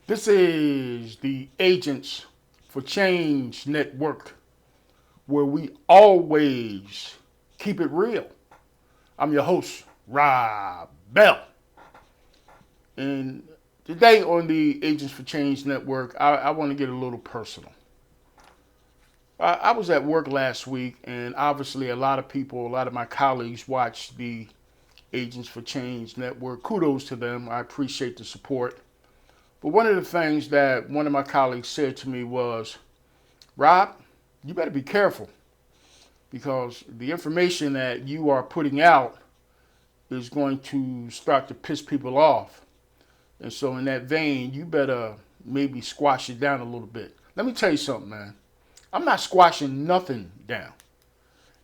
This is the Agents for Change Network, where we always keep it real. I'm your host, Rob Bell. And today on the Agents for Change Network, I want to get a little personal. I was at work last week, and obviously, a lot of my colleagues watched the Agents for Change Network. Kudos to them. I appreciate the support. But one of the things that one of my colleagues said to me was, Rob, you better be careful because the information that you are putting out is going to start to piss people off. And so in that vein, you better maybe squash it down a little bit. Let me tell you something, man. I'm not squashing nothing down.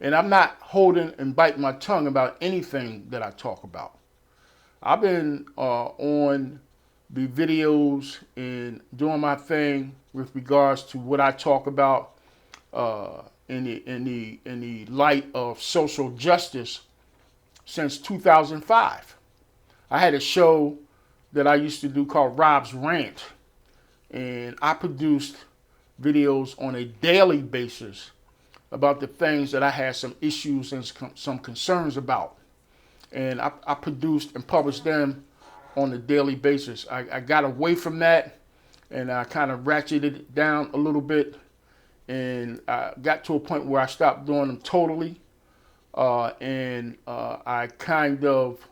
And I'm not holding and biting my tongue about anything that I talk about. I've been on the videos and doing my thing with regards to what I talk about in the light of social justice since 2005. I had a show that I used to do called Rob's Rant, and I produced videos on a daily basis about the things that I had some issues and some concerns about. And I produced and published them on a daily basis. I got away from that and I kind of ratcheted it down a little bit and I got to a point where I stopped doing them totally. I kind of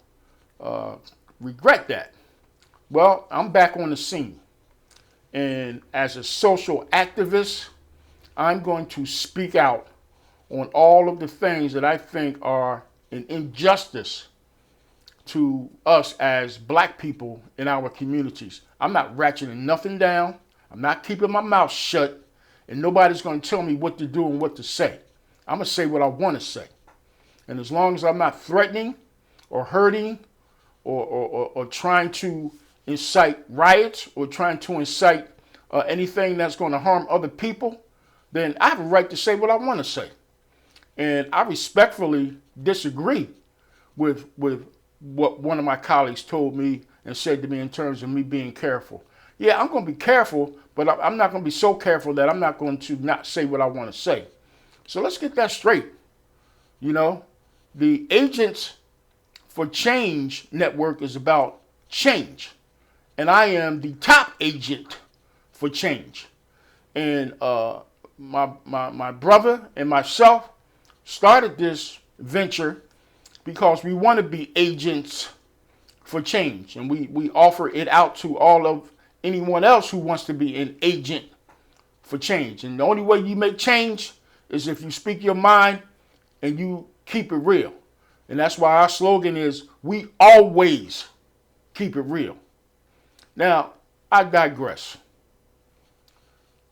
regret that. Well, I'm back on the scene. And as a social activist, I'm going to speak out on all of the things that I think are an injustice to us as black people in our communities. I'm not ratcheting nothing down. I'm not keeping my mouth shut. And nobody's going to tell me what to do and what to say. I'm going to say what I want to say. And as long as I'm not threatening or hurting or trying to incite riots or trying to incite anything that's going to harm other people, then I have a right to say what I want to say. And I respectfully disagree with what one of my colleagues told me and said to me in terms of me being careful. Yeah, I'm going to be careful, but I'm not going to be so careful that I'm not going to not say what I want to say. So let's get that straight. You know, the Agents for Change Network is about change. And I am the top agent for change. And my brother and myself started this venture because we want to be agents for change. And we offer it out to all of anyone else who wants to be an agent for change. And the only way you make change is if you speak your mind and you keep it real. And that's why our slogan is, we always keep it real. Now, I digress.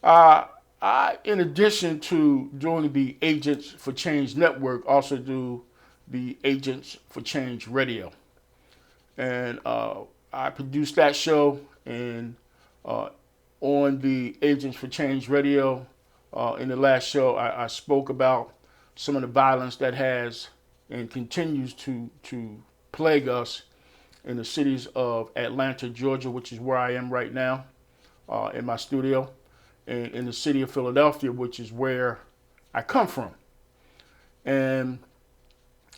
In addition to doing the Agents for Change Network, also do the Agents for Change Radio. And I produced that show, and on the Agents for Change Radio, in the last show, I spoke about some of the violence that has and continues to plague us in the cities of Atlanta, Georgia, which is where I am right now in my studio, and in the city of Philadelphia, which is where I come from. And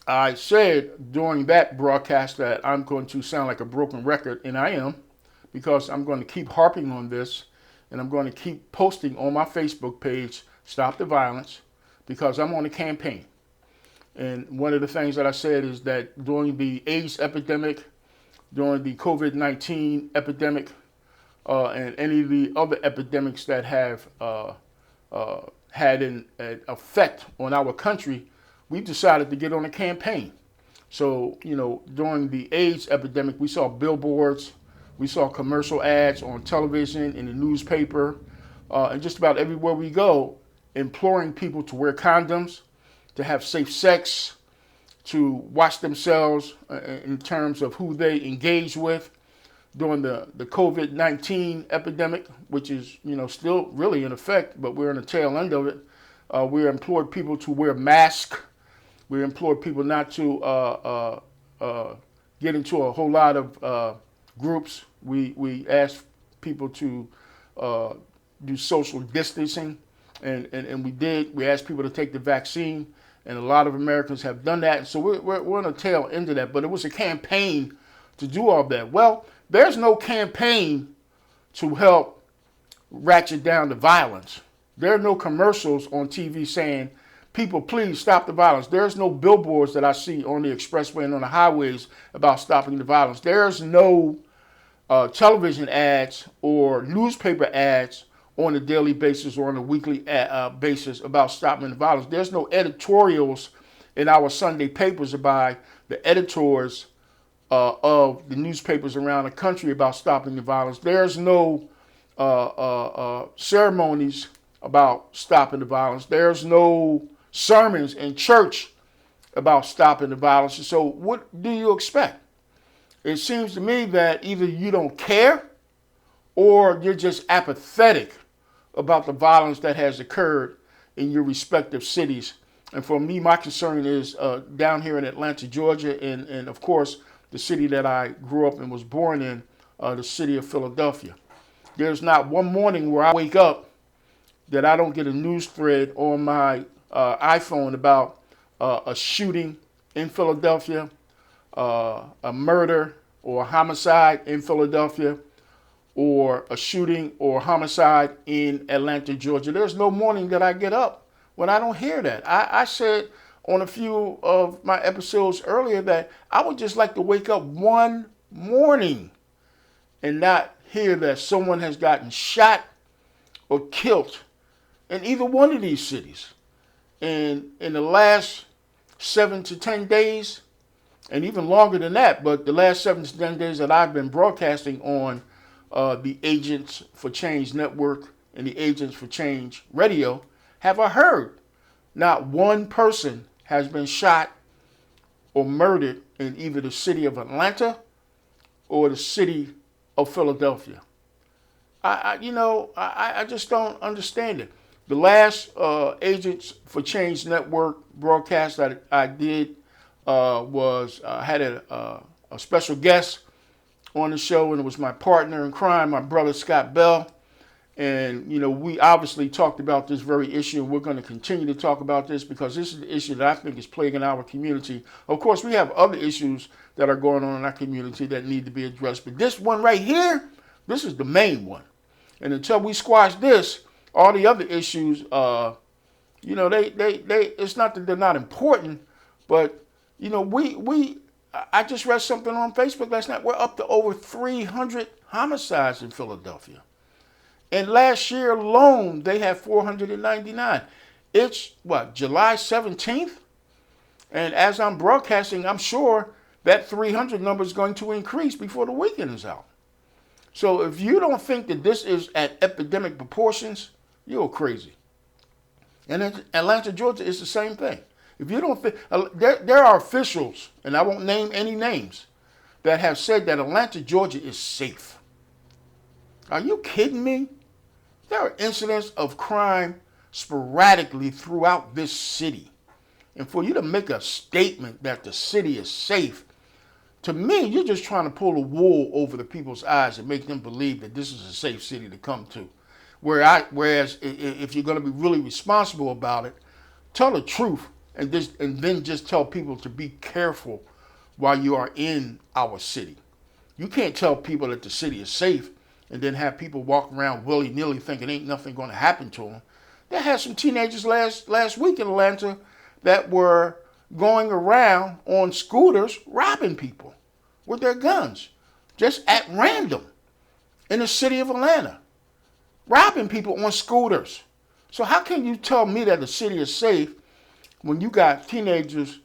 I said during that broadcast that I'm going to sound like a broken record, and I am, because I'm going to keep harping on this, and I'm going to keep posting on my Facebook page, Stop the Violence, because I'm on a campaign. And one of the things that I said is that during the AIDS epidemic, during the COVID-19 epidemic, and any of the other epidemics that have had an effect on our country, we decided to get on a campaign. So, you know, during the AIDS epidemic, we saw billboards, we saw commercial ads on television, in the newspaper, and just about everywhere we go, imploring people to wear condoms, to have safe sex, to watch themselves in terms of who they engage with during the COVID-19 epidemic, which is, you know, still really in effect, but we're in the tail end of it. We implored people to wear masks. We implored people not to get into a whole lot of groups. We asked people to do social distancing, and we did. We asked people to take the vaccine, and a lot of Americans have done that. So we're on the tail end of that. But it was a campaign to do all that. Well, there's no campaign to help ratchet down the violence. There are no commercials on TV saying, people, please stop the violence. There's no billboards that I see on the expressway and on the highways about stopping the violence. There's no television ads or newspaper ads on a daily basis or on a weekly basis about stopping the violence. There's no editorials in our Sunday papers by the editors of the newspapers around the country about stopping the violence. There's no ceremonies about stopping the violence. There's no sermons in church about stopping the violence. So what do you expect? It seems to me that either you don't care or you're just apathetic about the violence that has occurred in your respective cities. And for me, my concern is down here in Atlanta, Georgia, and of course, the city that I grew up and was born in, the city of Philadelphia. There's not one morning where I wake up that I don't get a news thread on my iPhone about a shooting in Philadelphia, a murder or a homicide in Philadelphia, or a shooting or homicide in Atlanta, Georgia. There's no morning that I get up when I don't hear that. I said on a few of my episodes earlier that I would just like to wake up one morning and not hear that someone has gotten shot or killed in either one of these cities. And in the last 7 to 10 days, and even longer than that, but the last 7 to 10 days that I've been broadcasting on the Agents for Change Network and the Agents for Change Radio, have I heard not one person has been shot or murdered in either the city of Atlanta or the city of Philadelphia. I just don't understand it. The last Agents for Change Network broadcast that I did had a special guest on the show, and it was my partner in crime, my brother Scott Bell. And, we obviously talked about this very issue, and we're going to continue to talk about this because this is the issue that I think is plaguing our community. Of course, we have other issues that are going on in our community that need to be addressed, but this one right here, this is the main one. And until we squash this, all the other issues, it's not that they're not important, but, I just read something on Facebook last night. We're up to over 300 homicides in Philadelphia. And last year alone, they had 499. It's, July 17th? And as I'm broadcasting, I'm sure that 300 number is going to increase before the weekend is out. So if you don't think that this is at epidemic proportions, you're crazy. And in Atlanta, Georgia, it's the same thing. If you don't think, there are officials, and I won't name any names, that have said that Atlanta, Georgia is safe. Are you kidding me? There are incidents of crime sporadically throughout this city. And for you to make a statement that the city is safe, to me, you're just trying to pull the wool over the people's eyes and make them believe that this is a safe city to come to. Whereas if you're going to be really responsible about it, tell the truth and then just tell people to be careful while you are in our city. You can't tell people that the city is safe and then have people walk around willy-nilly thinking ain't nothing going to happen to them. They had some teenagers last week in Atlanta that were going around on scooters robbing people with their guns, just at random in the city of Atlanta, robbing people on scooters. So how can you tell me that the city is safe when you got teenagers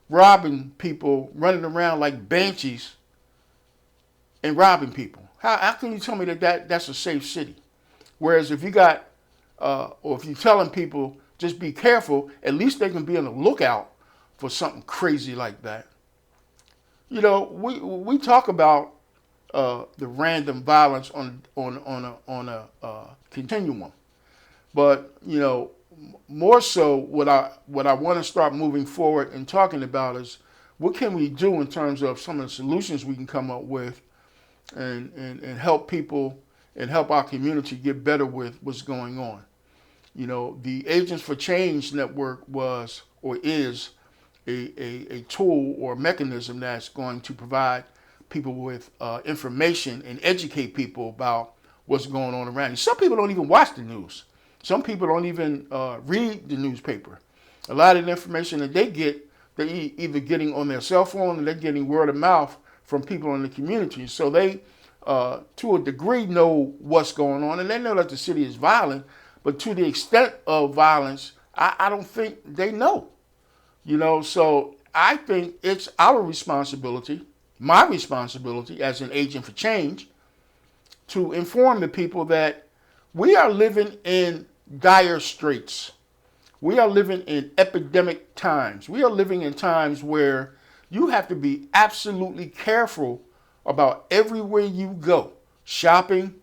robbing people, running around like banshees and robbing people? How can you tell me that that's a safe city? Whereas if you got, or if you're telling people just be careful, at least they can be on the lookout for something crazy like that. We talk about the random violence on a continuum, but more so what I want to start moving forward and talking about is what can we do in terms of some of the solutions we can come up with and help people and help our community get better with what's going on. You know, the Agents for Change Network was or is a tool or mechanism that's going to provide people with information and educate people about what's going on around you. Some people don't even watch the news. Some people don't even read the newspaper. A lot of the information that they get, they're either getting on their cell phone or they're getting word of mouth from people in the community. So they, to a degree, know what's going on, and they know that the city is violent, but to the extent of violence, I don't think they know. You know, so I think it's our responsibility, my responsibility as an agent for change, to inform the people that we are living in dire straits. We are living in epidemic times. We are living in times where you have to be absolutely careful about everywhere you go. Shopping,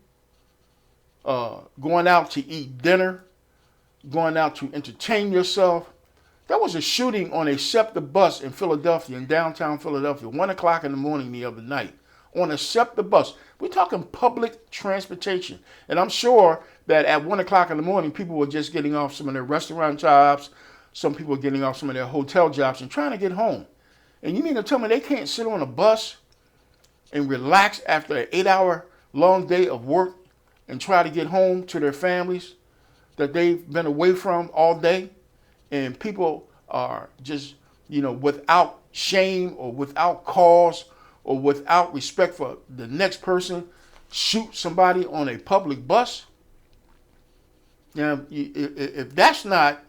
going out to eat dinner, going out to entertain yourself. There was a shooting on a SEPTA bus in Philadelphia, in downtown Philadelphia, 1 o'clock in the morning the other night. On a SEPTA bus. We're talking public transportation. And I'm sure that at 1 o'clock in the morning, people were just getting off some of their restaurant jobs. Some people were getting off some of their hotel jobs and trying to get home. And you mean to tell me they can't sit on a bus and relax after an 8-hour long day of work and try to get home to their families that they've been away from all day? And people are just, without shame or without cause or without respect for the next person, shoot somebody on a public bus. Now, if that's not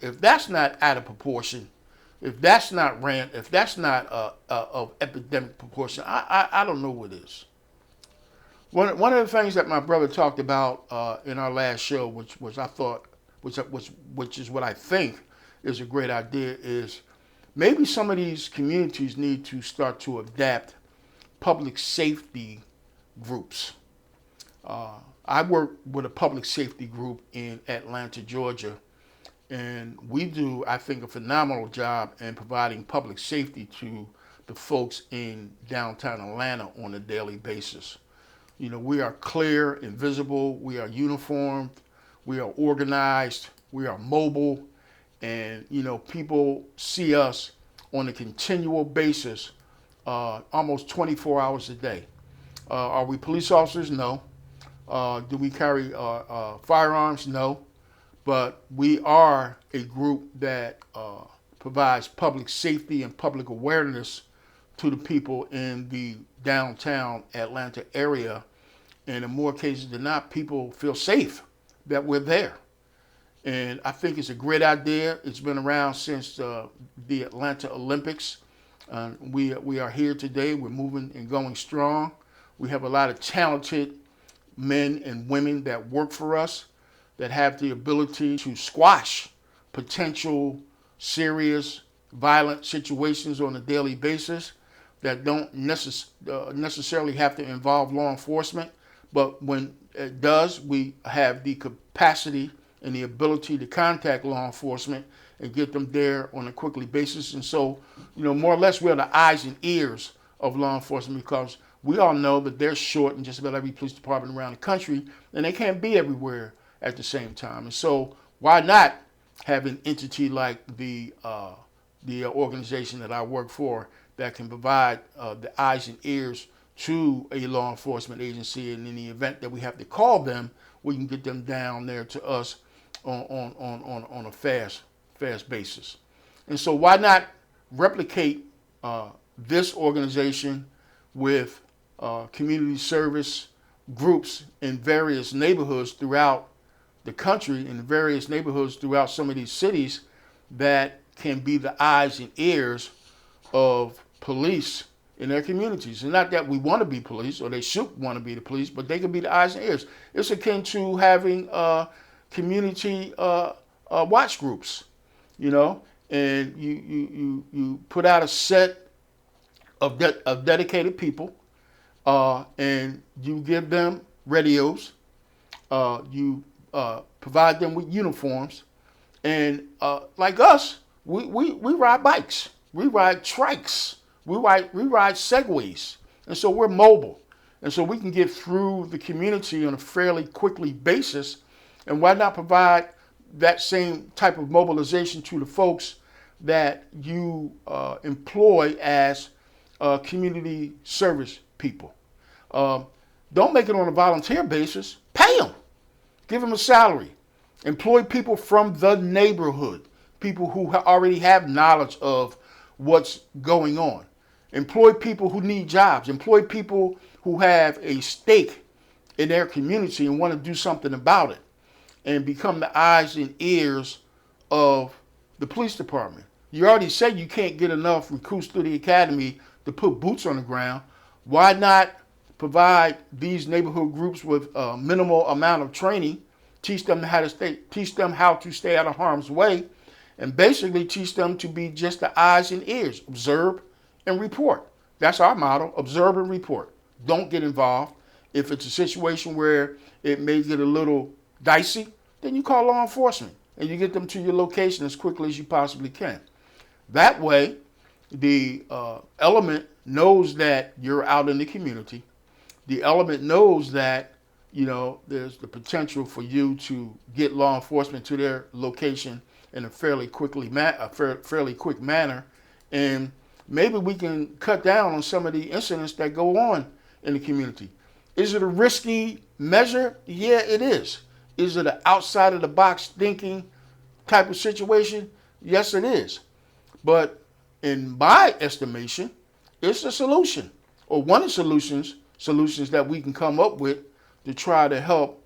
out of proportion, if that's not of epidemic proportion, I don't know what is. One of the things that my brother talked about in our last show, which is what I think is a great idea, is maybe some of these communities need to start to adapt public safety groups. I work with a public safety group in Atlanta, Georgia, and we do, I think, a phenomenal job in providing public safety to the folks in downtown Atlanta on a daily basis. You know, we are clear and visible, we are uniformed, we are organized, we are mobile, and, people see us on a continual basis, almost 24 hours a day. Are we police officers? No. Do we carry firearms? No. But we are a group that provides public safety and public awareness to the people in the downtown Atlanta area. And in more cases than not, people feel safe that we're there. And I think it's a great idea. It's been around since the Atlanta Olympics. We are here today. We're moving and going strong. We have a lot of talented men and women that work for us that have the ability to squash potential serious violent situations on a daily basis that don't necessarily have to involve law enforcement. But when it does, we have the capacity and the ability to contact law enforcement and get them there on a quickly basis. And so, more or less, we're the eyes and ears of law enforcement because we all know that they're short in just about every police department around the country, and they can't be everywhere at the same time. And so, why not have an entity like the organization that I work for that can provide the eyes and ears to a law enforcement agency, and in the event that we have to call them, we can get them down there to us on a fast basis. And so why not replicate this organization with community service groups in various neighborhoods throughout the country, in various neighborhoods throughout some of these cities that can be the eyes and ears of police in their communities. And not that we want to be police or they should want to be the police, but they can be the eyes and ears. It's akin to having community watch groups, and you put out a set of dedicated people, and you give them radios, you provide them with uniforms, and like us, we ride bikes, we ride trikes, we ride segways, and so we're mobile. And so we can get through the community on a fairly quickly basis. And why not provide that same type of mobilization to the folks that you employ as community service people? Don't make it on a volunteer basis. Pay them. Give them a salary. Employ people from the neighborhood, people who already have knowledge of what's going on. Employ people who need jobs. Employ people who have a stake in their community and want to do something about it, and become the eyes and ears of the police department. You already said you can't get enough recruits through the academy to put boots on the ground. Why not provide these neighborhood groups with a minimal amount of training, teach them how to stay out of harm's way, and basically teach them to be just the eyes and ears, observe and report. That's our motto: observe and report. Don't get involved. If it's a situation where it may get a little dicey, then you call law enforcement and you get them to your location as quickly as you possibly can. That way, the element knows that you're out in the community. The element knows that, there's the potential for you to get law enforcement to their location in a fairly quick manner, and maybe we can cut down on some of the incidents that go on in the community. Is it a risky measure? Yeah, it is. Is it an outside of the box thinking type of situation? Yes, it is. But in my estimation, it's a solution, or one of the solutions that we can come up with to try to help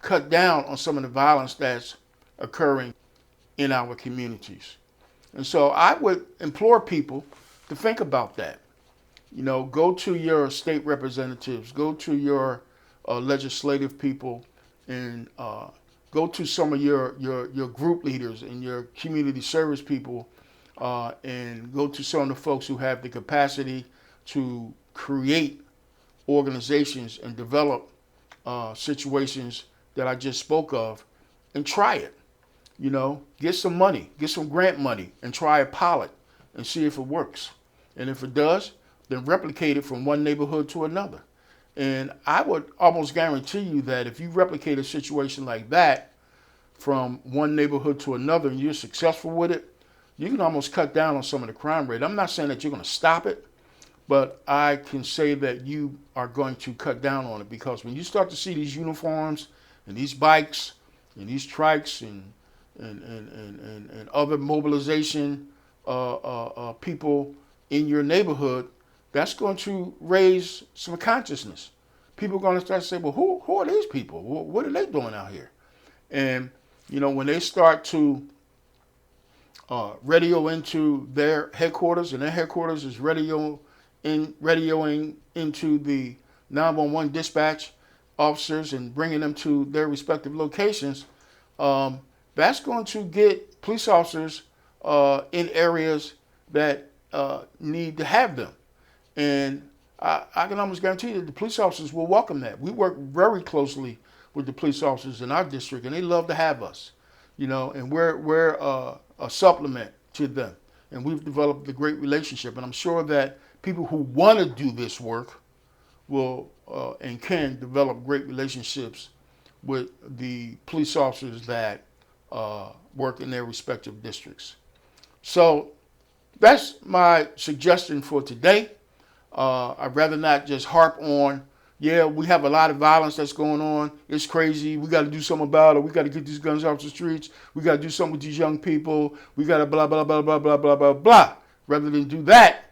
cut down on some of the violence that's occurring in our communities. And so I would implore people to think about that. Go to your state representatives, go to your legislative people, and go to some of your group leaders and your community service people, and go to some of the folks who have the capacity to create organizations and develop situations that I just spoke of, and try it. Get some money, get some grant money, and try a pilot and see if it works. And if it does, then replicate it from one neighborhood to another. And I would almost guarantee you that if you replicate a situation like that from one neighborhood to another and you're successful with it, you can almost cut down on some of the crime rate. I'm not saying that you're going to stop it, but I can say that you are going to cut down on it, because when you start to see these uniforms and these bikes and these trikes and other mobilization people in your neighborhood, that's going to raise some consciousness. People are going to start to say, well, who are these people? What are they doing out here? And, when they start to radio into their headquarters, and their headquarters is radioing into the 911 dispatch officers and bringing them to their respective locations, that's going to get police officers in areas that need to have them. And I can almost guarantee that the police officers will welcome that. We work very closely with the police officers in our district, and they love to have us, and we're a supplement to them. And we've developed a great relationship. And I'm sure that people who want to do this work will and can develop great relationships with the police officers that work in their respective districts. So that's my suggestion for today. I'd rather not just harp on, we have a lot of violence that's going on. It's crazy. We got to do something about it. We got to get these guns off the streets. We got to do something with these young people. We got to blah, blah, blah, blah, blah, blah, blah, blah. Rather than do that,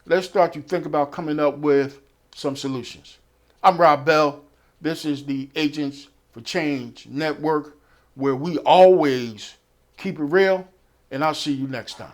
let's start to think about coming up with some solutions. I'm Rob Bell. This is the Agents for Change Network, where we always keep it real, and I'll see you next time.